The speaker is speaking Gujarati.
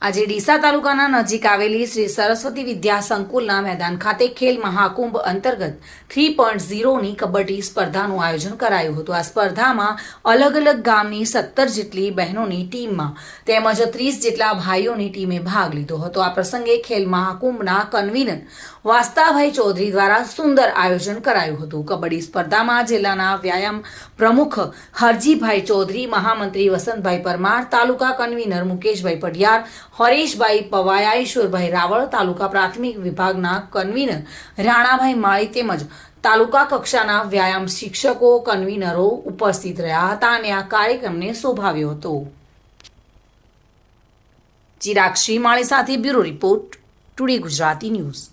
આજે ડીસા તાલુકાના નજીક આવેલી શ્રી સરસ્વતી વિદ્યા સંકુલના મેદાન ખાતે ખેલ મહાકુંભ અંતર્ગત 3.0ની કબડ્ડી સ્પર્ધાનું આયોજન કરાયું હતું। આ સ્પર્ધામાં અલગ અલગ ગામની 17 જેટલી બહેનોની ટીમમાં તેમજ 30 જેટલા ભાઈઓની ટીમે ભાગ લીધો હતો। આ પ્રસંગે ખેલ મહાકુંભના કન્વીનર વાસ્તાભાઈ ચૌધરી દ્વારા સુંદર આયોજન કરાયું હતું। કબડ્ડી સ્પર્ધામાં જિલ્લાના વ્યાયામ પ્રમુખ હરજીભાઈ ચૌધરી, મહામંત્રી વસંતભાઈ પરમાર, તાલુકા કન્વીનર મુકેશભાઈ પઢિયાર, હરેશભાઈ પવાયા, ઈશ્વરભાઈ રાવળ, તાલુકા પ્રાથમિક વિભાગના કન્વીનર રાણાભાઈ માળી તેમજ તાલુકા કક્ષાના વ્યાયામ શિક્ષકો કન્વીનરો ઉપસ્થિત રહ્યા હતા અને આ કાર્યક્રમને શોભાવ્યો હતો। ચિરાગ શ્રીમાળી સાથે bureau report, today Gujarati news.